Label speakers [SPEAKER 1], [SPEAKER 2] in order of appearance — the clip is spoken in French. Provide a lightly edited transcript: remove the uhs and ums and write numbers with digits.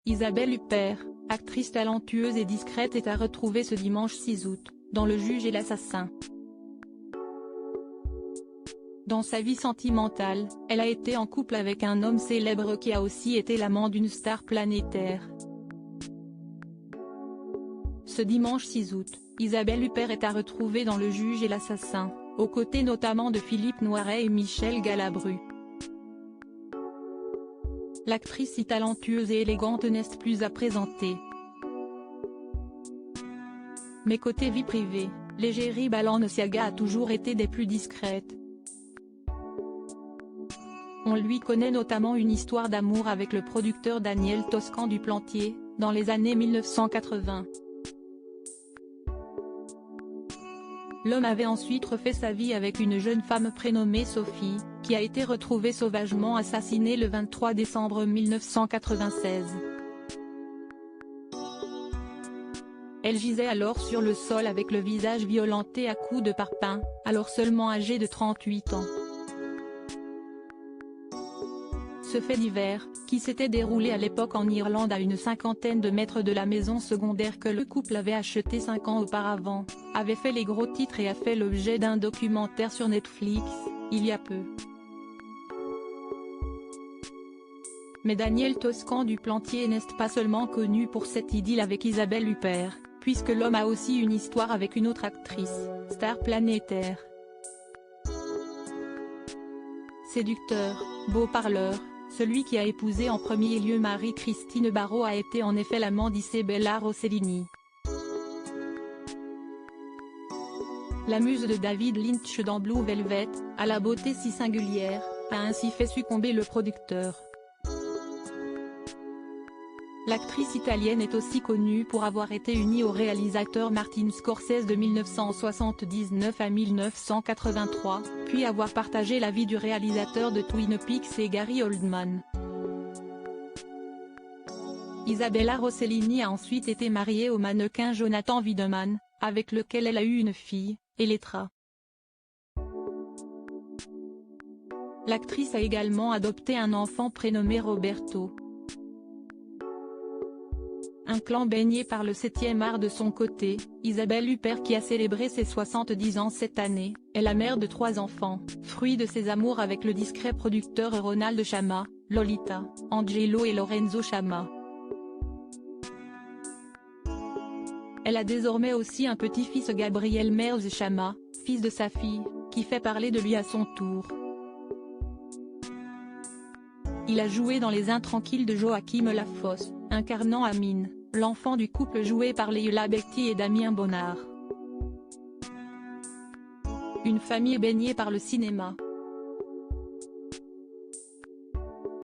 [SPEAKER 1] Isabelle Huppert, actrice talentueuse et discrète, est à retrouver ce dimanche 6 août, dans Le Juge et l'Assassin. Dans sa vie sentimentale, elle a été en couple avec un homme célèbre qui a aussi été l'amant d'une star planétaire. Ce dimanche 6 août, Isabelle Huppert est à retrouver dans Le Juge et l'Assassin, aux côtés notamment de Philippe Noiret et Michel Galabru. L'actrice si talentueuse et élégante n'est plus à présenter. Mais côté vie privée, l'égérie Balenciaga a toujours été des plus discrètes. On lui connaît notamment une histoire d'amour avec le producteur Daniel Toscan du Plantier, dans les années 1980. L'homme avait ensuite refait sa vie avec une jeune femme prénommée Sophie, qui a été retrouvée sauvagement assassinée le 23 décembre 1996. Elle gisait alors sur le sol avec le visage violenté à coups de parpaing, alors seulement âgée de 38 ans. Ce fait divers, qui s'était déroulé à l'époque en Irlande à une cinquantaine de mètres de la maison secondaire que le couple avait achetée 5 ans auparavant, avait fait les gros titres et a fait l'objet d'un documentaire sur Netflix, il y a peu. Mais Daniel Toscan du Plantier n'est pas seulement connu pour cette idylle avec Isabelle Huppert, puisque l'homme a aussi une histoire avec une autre actrice, star planétaire. Séducteur, beau parleur, celui qui a épousé en premier lieu Marie-Christine Barrault a été en effet l'amant d'Isabella Rossellini. La muse de David Lynch dans Blue Velvet, à la beauté si singulière, a ainsi fait succomber le producteur. L'actrice italienne est aussi connue pour avoir été unie au réalisateur Martin Scorsese de 1979 à 1983, puis avoir partagé la vie du réalisateur de Twin Peaks et Gary Oldman. Isabella Rossellini a ensuite été mariée au mannequin Jonathan Wiedemann, avec lequel elle a eu une fille, Elettra. L'actrice a également adopté un enfant prénommé Roberto. Un clan baigné par le 7e art de son côté, Isabelle Huppert qui a célébré ses 70 ans cette année, est la mère de 3 enfants, fruit de ses amours avec le discret producteur Ronald Chama, Lolita, Angelo et Lorenzo Chama. Elle a désormais aussi un petit-fils Gabriel Merz Chama, fils de sa fille, qui fait parler de lui à son tour. Il a joué dans Les Intranquilles de Joachim Lafosse, incarnant Amine, l'enfant du couple joué par Leila Bekti et Damien Bonnard. Une famille baignée par le cinéma.